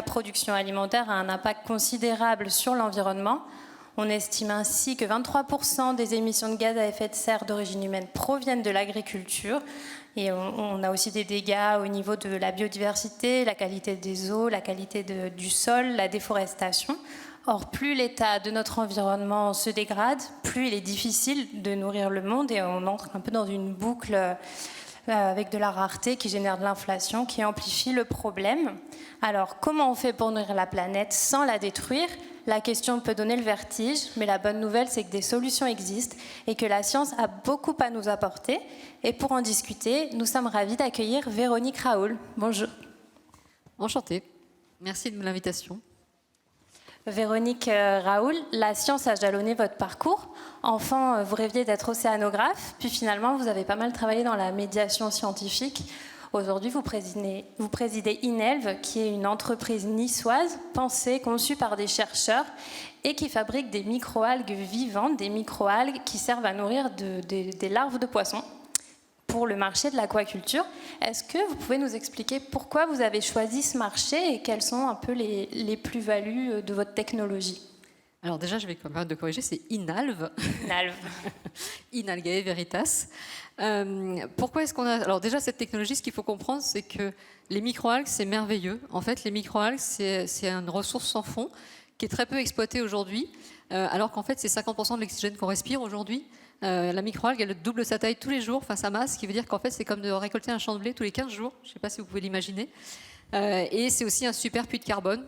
production alimentaire a un impact considérable sur l'environnement. On estime ainsi que 23% des émissions de gaz à effet de serre d'origine humaine proviennent de l'agriculture. Et on a aussi des dégâts au niveau de la biodiversité, la qualité des eaux, la qualité du sol, la déforestation. Or, plus l'état de notre environnement se dégrade, plus il est difficile de nourrir le monde et on entre un peu dans une boucle avec de la rareté qui génère de l'inflation, qui amplifie le problème. Alors, comment on fait pour nourrir la planète sans la détruire ? La question peut donner le vertige, mais la bonne nouvelle, c'est que des solutions existent et que la science a beaucoup à nous apporter. Et pour en discuter, nous sommes ravis d'accueillir Véronique Raoul. Bonjour. Enchantée. Merci de l'invitation. Véronique Raoul, la science a jalonné votre parcours. Enfant, vous rêviez d'être océanographe, puis finalement, vous avez pas mal travaillé dans la médiation scientifique. Aujourd'hui, vous présidez INELV, qui est une entreprise niçoise pensée, conçue par des chercheurs et qui fabrique des microalgues vivantes, des microalgues qui servent à nourrir des larves de poissons pour le marché de l'aquaculture. Est-ce que vous pouvez nous expliquer pourquoi vous avez choisi ce marché et quelles sont un peu les plus-values de votre technologie ? Alors déjà, je vais quand même de corriger, c'est INALV. INALV. Inalgae Veritas. Pourquoi est-ce qu'on a... Alors déjà, cette technologie, ce qu'il faut comprendre, c'est que les microalgues, c'est merveilleux. En fait, les microalgues, c'est une ressource sans fond qui est très peu exploitée aujourd'hui, alors qu'en fait, c'est 50% de l'oxygène qu'on respire aujourd'hui. La microalgue, elle double sa taille tous les jours, enfin sa masse, ce qui veut dire qu'en fait, c'est comme de récolter un champ de blé tous les 15 jours. Je ne sais pas si vous pouvez l'imaginer. Et c'est aussi un super puits de carbone,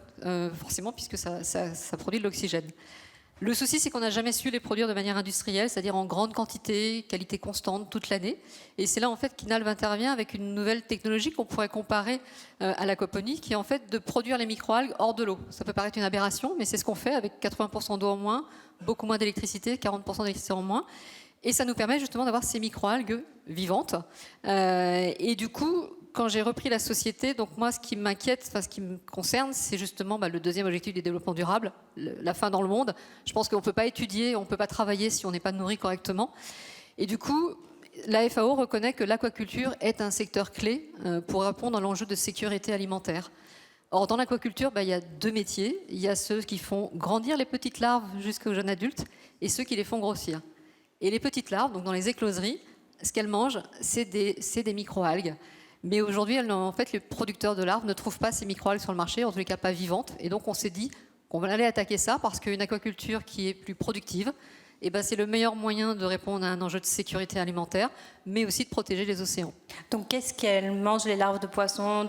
forcément, puisque ça produit de l'oxygène. Le souci, c'est qu'on n'a jamais su les produire de manière industrielle, c'est-à-dire en grande quantité, qualité constante, toute l'année. Et c'est là, en fait, qu'INALV intervient avec une nouvelle technologie qu'on pourrait comparer à l'aquaponie, qui est en fait de produire les microalgues hors de l'eau. Ça peut paraître une aberration, mais c'est ce qu'on fait avec 80% d'eau en moins, beaucoup moins d'électricité, 40% d'électricité en moins. Et ça nous permet justement d'avoir ces microalgues vivantes. Et du coup, quand j'ai repris la société, donc moi, ce qui m'inquiète, enfin, ce qui me concerne, c'est justement le deuxième objectif du développement durable, la faim dans le monde. Je pense qu'on ne peut pas étudier, on ne peut pas travailler si on n'est pas nourri correctement. Et du coup, la FAO reconnaît que l'aquaculture est un secteur clé pour répondre à l'enjeu de sécurité alimentaire. Or, dans l'aquaculture, il y a deux métiers. Il y a ceux qui font grandir les petites larves jusqu'aux jeunes adultes et ceux qui les font grossir. Et les petites larves, donc dans les écloseries, ce qu'elles mangent, c'est des microalgues. Mais aujourd'hui, en fait, les producteurs de larves ne trouvent pas ces microalgues sur le marché, en tous les cas pas vivantes. Et donc, on s'est dit qu'on va aller attaquer ça parce qu'une aquaculture qui est plus productive, c'est le meilleur moyen de répondre à un enjeu de sécurité alimentaire, mais aussi de protéger les océans. Donc, qu'est-ce qu'elles mangent, les larves de poissons,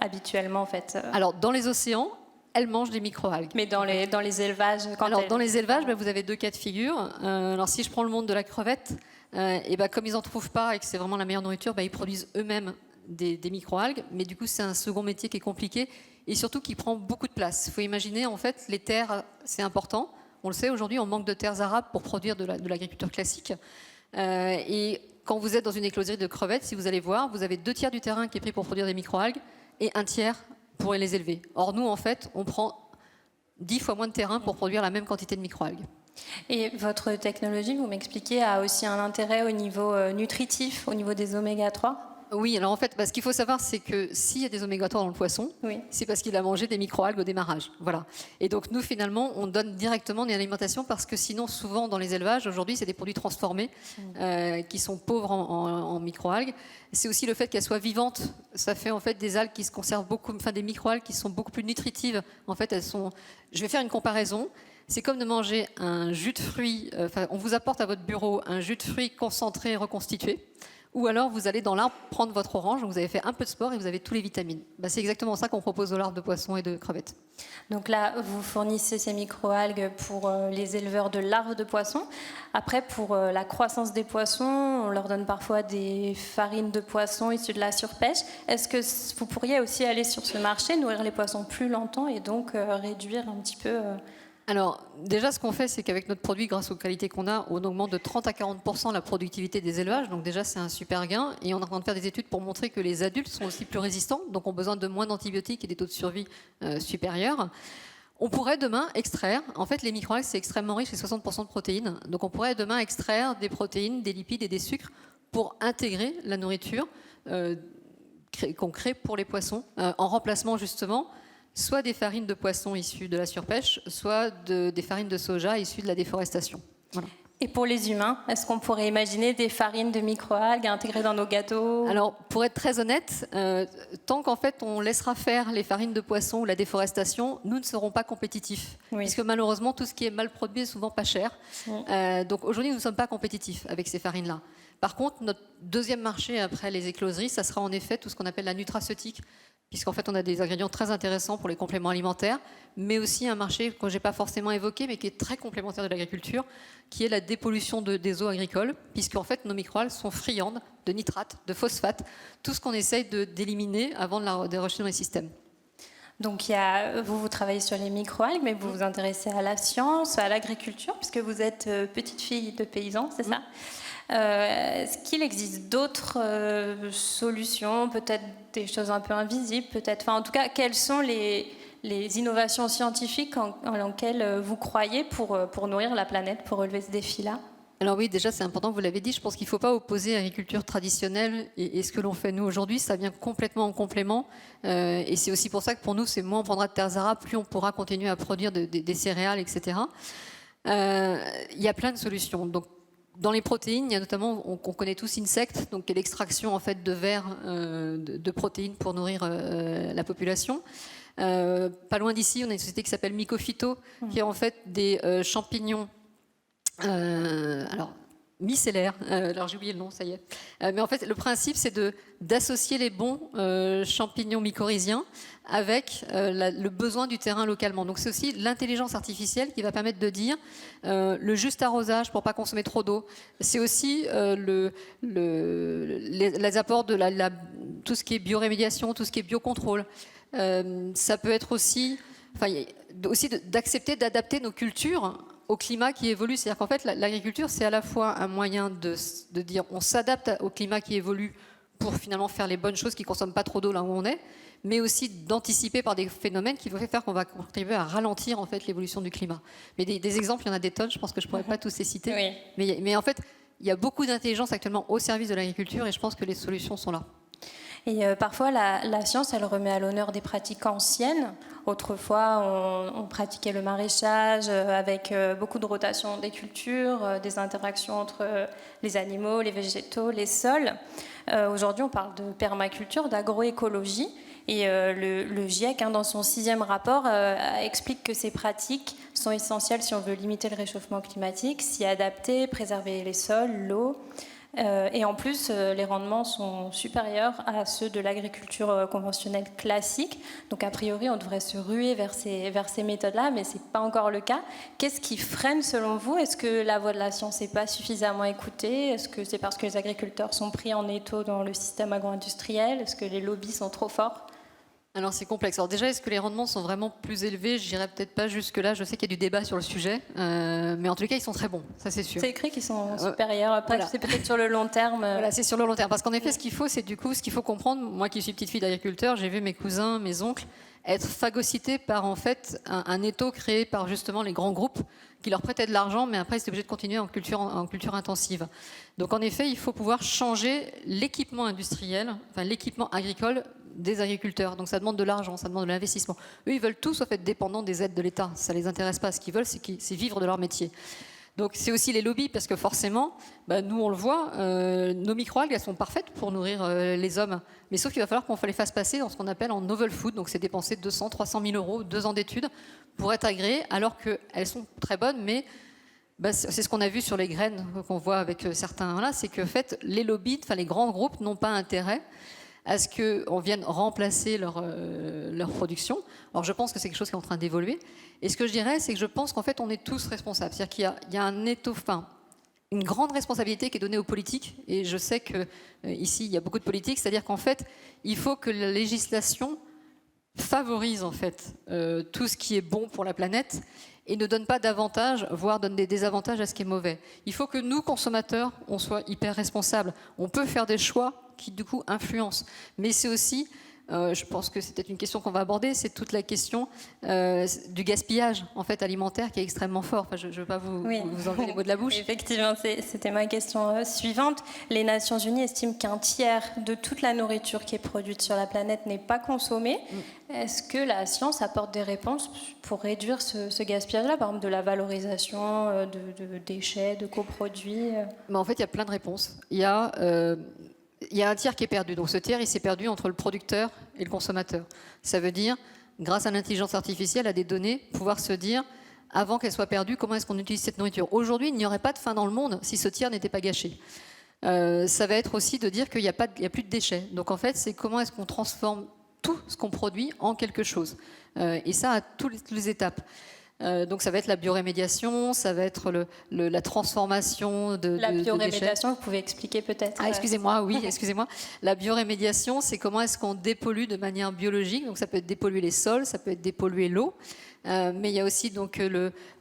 habituellement, en fait Alors, dans les océans, elles mangent des microalgues. Mais dans les élevages dans les élevages, vous avez deux cas de figure. Alors, si je prends le monde de la crevette, comme ils n'en trouvent pas et que c'est vraiment la meilleure nourriture, ils produisent eux-mêmes des microalgues, mais du coup c'est un second métier qui est compliqué et surtout qui prend beaucoup de place. Il faut imaginer, en fait, les terres, c'est important. On le sait, aujourd'hui, on manque de terres arables pour produire de l'agriculture classique. Et quand vous êtes dans une écloserie de crevettes, si vous allez voir, vous avez 2 tiers du terrain qui est pris pour produire des microalgues et 1 tiers pour les élever. Or, nous, en fait, on prend 10 fois moins de terrain pour produire la même quantité de microalgues. Et votre technologie, vous m'expliquez, a aussi un intérêt au niveau nutritif, au niveau des oméga 3 ? Oui, alors en fait, ce qu'il faut savoir, c'est que s'il y a des oméga 3 dans le poisson, c'est parce qu'il a mangé des microalgues au démarrage. Voilà. Et donc nous, finalement, on donne directement une alimentation parce que sinon, souvent dans les élevages, aujourd'hui, c'est des produits transformés qui sont pauvres en microalgues. C'est aussi le fait qu'elles soient vivantes. Ça fait en fait des algues qui se conservent beaucoup, enfin des microalgues qui sont beaucoup plus nutritives. En fait, elles sont. Je vais faire une comparaison. C'est comme de manger un jus de fruits. On vous apporte à votre bureau un jus de fruits concentré, reconstitué. Ou alors vous allez dans l'arbre prendre votre orange, donc vous avez fait un peu de sport et vous avez tous les vitamines. C'est exactement ça qu'on propose aux larves de poissons et de crevettes. Donc là, vous fournissez ces microalgues pour les éleveurs de larves de poissons. Après, pour la croissance des poissons, on leur donne parfois des farines de poissons issues de la surpêche. Est-ce que vous pourriez aussi aller sur ce marché, nourrir les poissons plus longtemps et donc réduire un petit peu... Alors, déjà, ce qu'on fait, c'est qu'avec notre produit, grâce aux qualités qu'on a, on augmente de 30 à 40% la productivité des élevages. Donc déjà, c'est un super gain. Et on est en train de faire des études pour montrer que les adultes sont aussi plus résistants, donc ont besoin de moins d'antibiotiques et des taux de survie supérieurs. On pourrait demain extraire, en fait, les microalgues, c'est extrêmement riche, c'est 60% de protéines. Donc on pourrait demain extraire des protéines, des lipides et des sucres pour intégrer la nourriture qu'on crée pour les poissons, en remplacement justement soit des farines de poisson issues de la surpêche, soit des farines de soja issues de la déforestation. Voilà. Et pour les humains, est-ce qu'on pourrait imaginer des farines de microalgues intégrées dans nos gâteaux? Alors, pour être très honnête, tant qu'en fait on laissera faire les farines de poisson ou la déforestation, nous ne serons pas compétitifs. Oui. Puisque malheureusement, tout ce qui est mal produit est souvent pas cher. Oui. Donc aujourd'hui, nous ne sommes pas compétitifs avec ces farines-là. Par contre, notre deuxième marché après les écloseries, ça sera en effet tout ce qu'on appelle la nutraceutique, puisqu'en fait on a des ingrédients très intéressants pour les compléments alimentaires, mais aussi un marché que je n'ai pas forcément évoqué, mais qui est très complémentaire de l'agriculture, qui est la dépollution des eaux agricoles, puisqu'en fait nos microalgues sont friandes de nitrates, de phosphates, tout ce qu'on essaye d'éliminer avant de rejeter dans les systèmes. Donc vous travaillez sur les microalgues, mais vous vous intéressez à la science, à l'agriculture, puisque vous êtes petite fille de paysan, c'est ça? Est-ce qu'il existe d'autres solutions, peut-être des choses un peu invisibles, peut-être, enfin en tout cas, quelles sont les innovations scientifiques en lesquelles vous croyez pour nourrir la planète, pour relever ce défi-là? Alors oui, déjà c'est important, vous l'avez dit, je pense qu'il ne faut pas opposer agriculture traditionnelle et ce que l'on fait nous aujourd'hui, ça vient complètement en complément et c'est aussi pour ça que pour nous, c'est moins on prendra de terres arables, plus on pourra continuer à produire des céréales, etc. Il y a plein de solutions. Donc, dans les protéines, il y a notamment, on connaît tous Insect, donc l'extraction en fait de vers de protéines pour nourrir la population. Pas loin d'ici, on a une société qui s'appelle Mycophyto, qui est en fait des champignons micellaires. Alors j'ai oublié le nom, ça y est. Mais en fait, le principe, c'est d'associer les bons champignons mycorhiziens avec le besoin du terrain localement. Donc c'est aussi l'intelligence artificielle qui va permettre de dire le juste arrosage pour pas consommer trop d'eau. C'est aussi les apports de tout ce qui est biorémédiation, tout ce qui est biocontrôle. Ça peut être aussi d'accepter d'adapter nos cultures au climat qui évolue. C'est-à-dire qu'en fait, l'agriculture, c'est à la fois un moyen de dire on s'adapte au climat qui évolue pour finalement faire les bonnes choses qui ne consomment pas trop d'eau là où on est, mais aussi d'anticiper par des phénomènes qui vont faire qu'on va contribuer à ralentir en fait l'évolution du climat. Mais des exemples, il y en a des tonnes, je pense que je ne pourrais pas tous les citer. Oui. Mais en fait, il y a beaucoup d'intelligence actuellement au service de l'agriculture et je pense que les solutions sont là. Et parfois, la science, elle remet à l'honneur des pratiques anciennes. Autrefois, on pratiquait le maraîchage avec beaucoup de rotation des cultures, des interactions entre les animaux, les végétaux, les sols. Aujourd'hui, on parle de permaculture, d'agroécologie. Et le GIEC, dans son 6e rapport, explique que ces pratiques sont essentielles si on veut limiter le réchauffement climatique, s'y adapter, préserver les sols, l'eau. Et en plus, les rendements sont supérieurs à ceux de l'agriculture conventionnelle classique. Donc, a priori, on devrait se ruer vers ces méthodes-là, mais ce n'est pas encore le cas. Qu'est-ce qui freine, selon vous? Est-ce que la voix de la science n'est pas suffisamment écoutée? Est-ce que c'est parce que les agriculteurs sont pris en étau dans le système agro-industriel? Est-ce que les lobbies sont trop forts? Alors c'est complexe. Alors déjà, est-ce que les rendements sont vraiment plus élevés? Je n'irai peut-être pas jusque-là. Je sais qu'il y a du débat sur le sujet, mais en tout cas, ils sont très bons, ça c'est sûr. C'est écrit qu'ils sont supérieurs. Après, voilà. C'est peut-être sur le long terme. Voilà, c'est sur le long terme. Parce qu'en effet, ce qu'il faut comprendre, moi qui suis petite fille d'agriculteur, j'ai vu mes cousins, mes oncles être phagocytés par en fait un étau créé par justement les grands groupes qui leur prêtaient de l'argent, mais après ils étaient obligés de continuer en culture intensive. Donc en effet, il faut pouvoir changer l'équipement industriel, enfin l'équipement agricole des agriculteurs. Donc ça demande de l'argent, ça demande de l'investissement. Eux, ils veulent tous en fait dépendants des aides de l'État. Ça les intéresse pas. Ce qu'ils veulent, c'est vivre de leur métier. Donc c'est aussi les lobbies, parce que forcément, nous on le voit, nos microalgues, elles sont parfaites pour nourrir les hommes. Mais sauf qu'il va falloir qu'on les fasse passer dans ce qu'on appelle en novel food. Donc c'est dépenser 200, 300 000 euros, 2 ans d'études pour être agréées, alors qu'elles sont très bonnes, mais c'est ce qu'on a vu sur les graines qu'on voit avec certains là, c'est que en fait, les lobbies, enfin les grands groupes n'ont pas intérêt à ce qu'on vienne remplacer leur production. Alors je pense que c'est quelque chose qui est en train d'évoluer. Et ce que je dirais, c'est que je pense qu'en fait, on est tous responsables. C'est-à-dire qu'il y a une grande responsabilité qui est donnée aux politiques. Et je sais qu'ici, il y a beaucoup de politiques. C'est-à-dire qu'en fait, il faut que la législation favorise en fait tout ce qui est bon pour la planète et ne donne pas d'avantages, voire donne des désavantages à ce qui est mauvais. Il faut que nous, consommateurs, on soit hyper responsables. On peut faire des choix qui, du coup, influencent. Mais c'est aussi Je pense que c'est peut-être une question qu'on va aborder, c'est toute la question du gaspillage en fait, alimentaire qui est extrêmement fort. Enfin, je ne veux pas vous enlever les mots de la bouche. Effectivement, c'était ma question suivante. Les Nations Unies estiment qu'un tiers de toute la nourriture qui est produite sur la planète n'est pas consommée. Est-ce que la science apporte des réponses pour réduire ce gaspillage-là, par exemple de la valorisation de déchets, de coproduits? Mais en fait, il y a plein de réponses. Il y a un tiers qui est perdu. Donc ce tiers, il s'est perdu entre le producteur et le consommateur. Ça veut dire, grâce à l'intelligence artificielle, à des données, pouvoir se dire, avant qu'elle soit perdue, comment est-ce qu'on utilise cette nourriture. Aujourd'hui, il n'y aurait pas de faim dans le monde si ce tiers n'était pas gâché. Ça va être aussi de dire qu'il n'y a plus de déchets. Donc en fait, c'est comment est-ce qu'on transforme tout ce qu'on produit en quelque chose. Et ça à toutes les étapes. Donc ça va être la biorémédiation, ça va être la transformation de La de biorémédiation, déchets. vous pouvez expliquer peut-être? Excusez-moi, oui, excusez-moi. La biorémédiation, c'est comment est-ce qu'on dépollue de manière biologique. Donc ça peut être dépolluer les sols, ça peut être dépolluer l'eau. Mais il y a aussi donc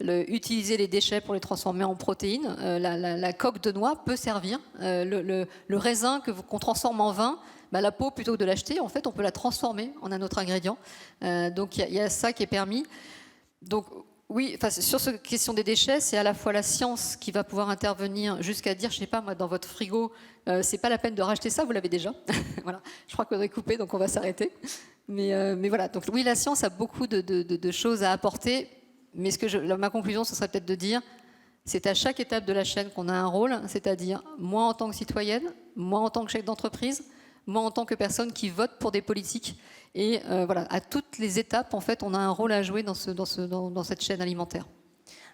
utiliser les déchets pour les transformer en protéines. La coque de noix peut servir. Le raisin qu'on transforme en vin, la peau, plutôt que de l'acheter, en fait, on peut la transformer en un autre ingrédient. Donc il y a ça qui est permis. Donc oui, sur cette question des déchets, c'est à la fois la science qui va pouvoir intervenir jusqu'à dire, je sais pas moi, dans votre frigo, c'est pas la peine de racheter ça, vous l'avez déjà. Voilà. Je crois qu'on est coupé, donc on va s'arrêter. Mais voilà. Donc oui, la science a beaucoup de choses à apporter. Mais ma conclusion, ce serait peut-être de dire, c'est à chaque étape de la chaîne qu'on a un rôle, c'est-à-dire moi en tant que citoyenne, moi en tant que chef d'entreprise, moi en tant que personne qui vote pour des politiques. Et voilà, à toutes les étapes, en fait, on a un rôle à jouer dans cette chaîne alimentaire.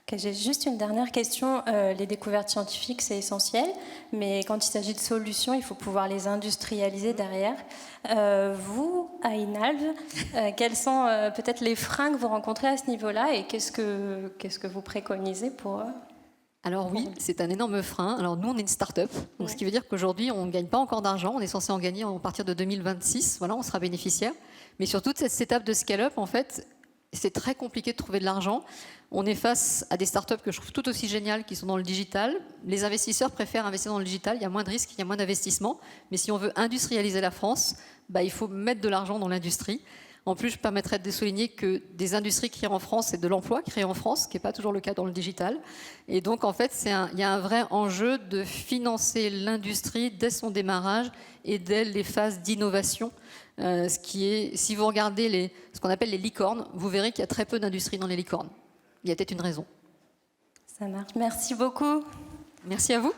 Okay, j'ai juste une dernière question. Les découvertes scientifiques, c'est essentiel, mais quand il s'agit de solutions, il faut pouvoir les industrialiser derrière. Vous, à INALV, quels sont peut-être les freins que vous rencontrez à ce niveau-là et qu'est-ce que vous préconisez pour... Alors oui, c'est un énorme frein. Alors nous, on est une start-up, donc ce qui veut dire qu'aujourd'hui, on ne gagne pas encore d'argent. On est censé en gagner à partir de 2026. Voilà, on sera bénéficiaire. Mais sur toute cette étape de scale-up, en fait, c'est très compliqué de trouver de l'argent. On est face à des start-up que je trouve tout aussi géniales qui sont dans le digital. Les investisseurs préfèrent investir dans le digital. Il y a moins de risques, il y a moins d'investissement. Mais si on veut industrialiser la France, il faut mettre de l'argent dans l'industrie. En plus, je permettrais de souligner que des industries créées en France, c'est de l'emploi créé en France, ce qui n'est pas toujours le cas dans le digital. Et donc, en fait, il y a un vrai enjeu de financer l'industrie dès son démarrage et dès les phases d'innovation. Ce qui est, si vous regardez ce qu'on appelle les licornes, vous verrez qu'il y a très peu d'industrie dans les licornes. Il y a peut-être une raison. Ça marche. Merci beaucoup. Merci à vous.